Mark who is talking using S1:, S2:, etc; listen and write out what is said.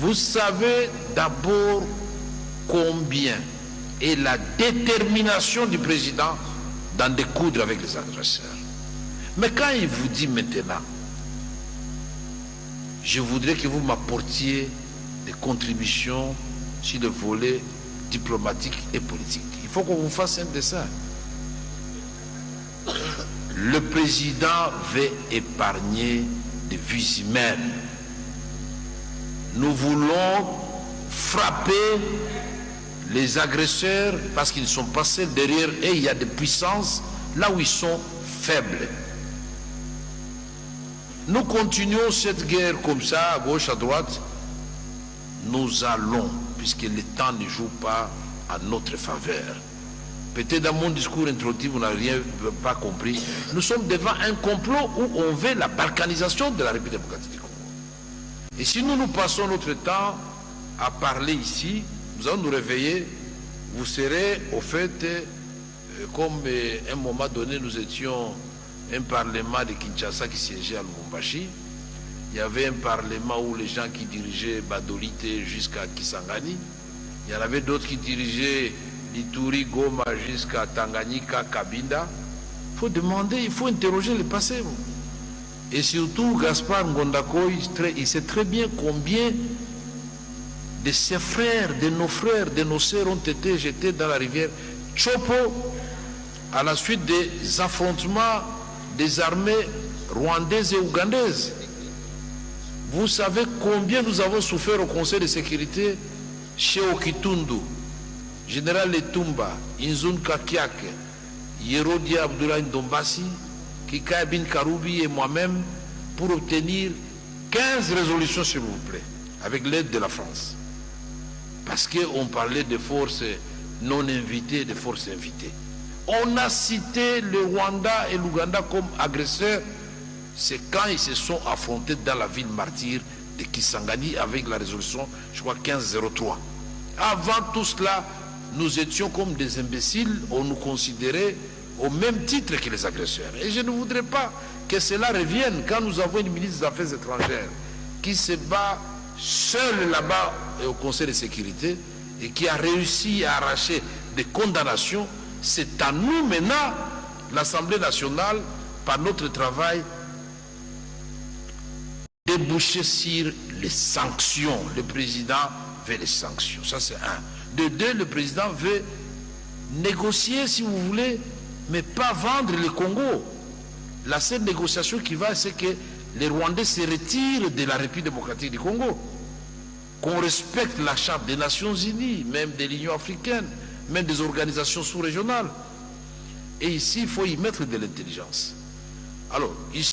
S1: Vous savez d'abord combien est la détermination du président d'en découdre avec les agresseurs. Mais quand il vous dit maintenant, je voudrais que vous m'apportiez des contributions sur le volet diplomatique et politique, il faut qu'on vous fasse un dessin. Le président veut épargner des vies humaines. Nous voulons frapper les agresseurs parce qu'ils sont passés derrière et il y a des puissances là où ils sont faibles. Nous continuons cette guerre comme ça, à gauche, à droite. Nous allons, puisque le temps ne joue pas à notre faveur. Peut-être dans mon discours introductif, vous n'avez pas compris. Nous sommes devant un complot où on veut la balkanisation de la République démocratique du Congo. Et si nous passons notre temps à parler ici, nous allons nous réveiller, vous serez au fait, comme à un moment donné nous étions un parlement de Kinshasa qui siégeait à Lubumbashi. Il y avait un parlement où les gens qui dirigeaient Badolite jusqu'à Kisangani. Il y en avait d'autres qui dirigeaient Ituri, Goma jusqu'à Tanganyika, Kabinda. Il faut demander, il faut interroger le passé. Et surtout, Gaspard Ngondako, il sait très bien combien de ses frères, de nos sœurs ont été jetés dans la rivière Chopo à la suite des affrontements des armées rwandaises et ougandaises. Vous savez combien nous avons souffert au Conseil de sécurité chez Okitundu, Général Letumba, Inzun Kakiake, Yerodia Abdoulaye Ndombasi, Kika Bin Karoubi et moi-même pour obtenir 15 résolutions, s'il vous plaît, avec l'aide de la France. Parce qu'on parlait de forces non invitées, de forces invitées. On a cité le Rwanda et l'Ouganda comme agresseurs. C'est quand ils se sont affrontés dans la ville martyre de Kisangani avec la résolution, je crois, 1503. Avant tout cela, nous étions comme des imbéciles, on nous considérait au même titre que les agresseurs. Et je ne voudrais pas que cela revienne quand nous avons une ministre des Affaires étrangères qui se bat seule là-bas au Conseil de sécurité et qui a réussi à arracher des condamnations. C'est à nous maintenant, l'Assemblée nationale, par notre travail, déboucher sur les sanctions. Le président veut les sanctions, ça c'est un. De deux, le président veut négocier, si vous voulez, mais pas vendre le Congo. La seule négociation qui va, c'est que les Rwandais se retirent de la République démocratique du Congo, qu'on respecte la charte des Nations Unies, même de l'Union africaine, même des organisations sous-régionales. Et ici, il faut y mettre de l'intelligence. Alors, ici,